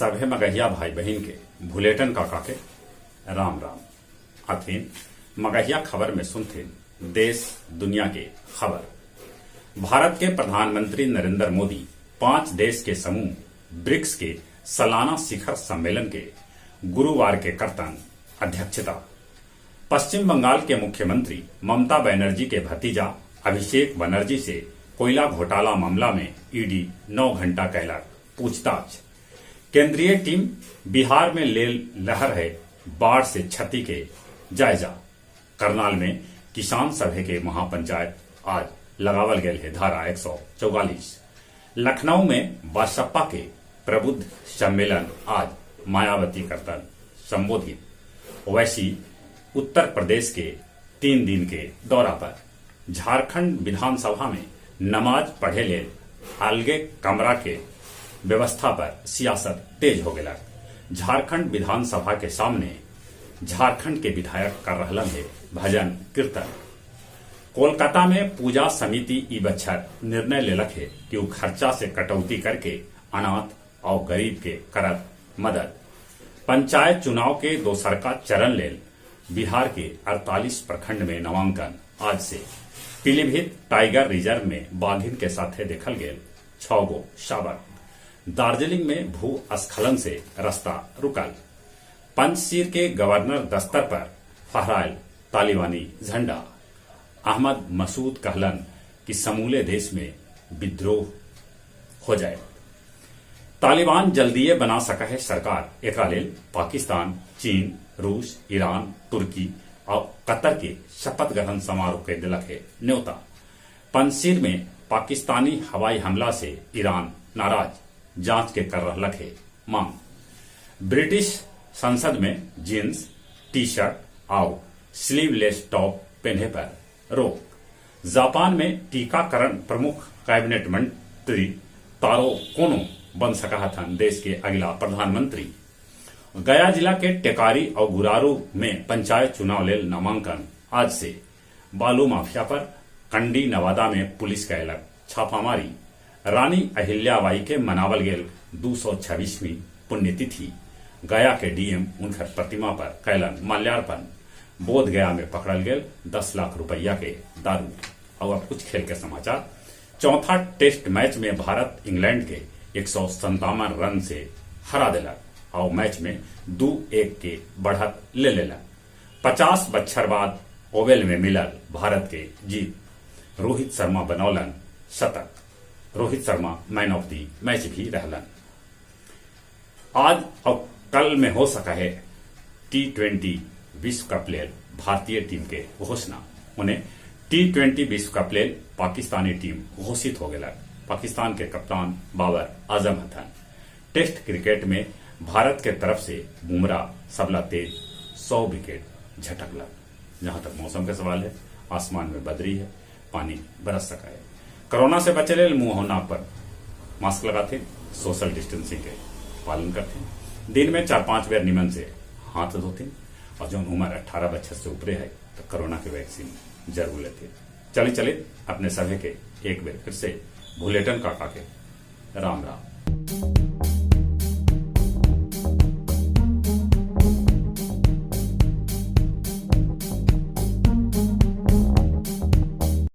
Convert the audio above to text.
सभे मगहिया भाई बहन के भुलेटन काका के राम राम। अथीन मगहिया खबर में सुनते देश दुनिया के खबर। भारत के प्रधानमंत्री नरेंद्र मोदी 5 देश के समूह ब्रिक्स के सालाना शिखर सम्मेलन के गुरुवार के करतन अध्यक्षता। पश्चिम बंगाल के मुख्यमंत्री ममता बनर्जी के भतीजा अभिषेक बनर्जी से कोयला घोटाला मामला में ईडी 9 घंटा कैलक पूछताछ। केंद्रीय टीम बिहार में ले लहर है बाढ़ से क्षति के जायजा। करनाल में किसान सभा के महापंचायत आज लगावल गए है धारा 144। लखनऊ में बसपा के प्रबुद्ध सम्मेलन आज मायावती करतन संबोधित। वैसी उत्तर प्रदेश के 3 दिन के दौरा पर झारखंड विधानसभा में नमाज पढ़े ले अलगे कमरा के व्यवस्था पर सियासत तेज हो गया। झारखंड विधानसभा के सामने झारखंड के विधायक कर रहलन है भजन कीर्तन। कोलकाता में पूजा समिति ई बच्छर निर्णय लेलक है कि वो खर्चा से कटौती करके अनाथ और गरीब के करत मदद। पंचायत चुनाव के दोसरका चरण लेल बिहार के 48 प्रखंड में नामांकन आज से। पीलीभीत टाइगर रिजर्व में बाघिन के साथे देखल गेल 6 गो शावक। दार्जिलिंग में भूस्खलन से रास्ता रुकल। पंजशीर के गवर्नर दफ्तर पर फहरायल तालिबानी झंडा। अहमद मसूद कहलन कि समूले देश में विद्रोह हो जाए। तालिबान जल्दीए बना सका है सरकार। एकरा लेल पाकिस्तान, चीन, रूस, ईरान, तुर्की और कतर के शपथ ग्रहण समारोह के दिलक है न्योता। पंजशीर में पाकिस्तानी हवाई हमला से ईरान नाराज, जांच के कर रहलक है मांग। ब्रिटिश संसद में जींस, टी शर्ट और स्लीवलेस टॉप पहने पर रोक। जापान में टीकाकरण प्रमुख कैबिनेट मंत्री तारो कोनो बन सका था देश के अगला प्रधानमंत्री। गया जिला के टेकारी और गुरारू में पंचायत चुनाव लेल नामांकन आज से। बालू माफिया पर कंडी नवादा में पुलिस कैलक छापामारी। रानी अहिल्याबाई के मनावल गेल 226वीं पुण्यतिथि। गया के डीएम उनकर प्रतिमा पर कैलन माल्यार्पण। बोध गया में पकड़ल गेल 10 लाख रुपया के दारू। और अब कुछ खेल के समाचार। चौथा टेस्ट मैच में भारत इंग्लैंड के 157 रन से हरा दिलक और मैच में 2-1 के बढ़त ले लेलक। 50 बच्छर बाद ओवेल में मिलल भारत के जीत। रोहित शर्मा बनौलन शतक। Rohit Sharma man of the match भी रहलन। आज और कल में हो सका है T20 विश्व कप लेल भारतीय टीम के घोषणा। उन्हें T20 विश्व कप लेल पाकिस्तानी टीम घोषित हो गया। पाकिस्तान के कप्तान बाबर आजम हथन। टेस्ट क्रिकेट में भारत के तरफ से बुमराह सबला तेज 100 विकेट झटकलक। जहां तक मौसम का सवाल है, आसमान में बदरी है, पानी बरस सका है। कोरोना से बचे लेल मुंह और नाक पर मास्क लगाते, सोशल डिस्टेंसिंग के पालन करते, दिन में 4-5 बेर निमन से हाथ धोते और जो उम्र 18 बच्चे से ऊपरे है तो कोरोना के वैक्सीन जरूर लेते। चले अपने सभी के एक बेर फिर से भुलेटन काका के राम राम।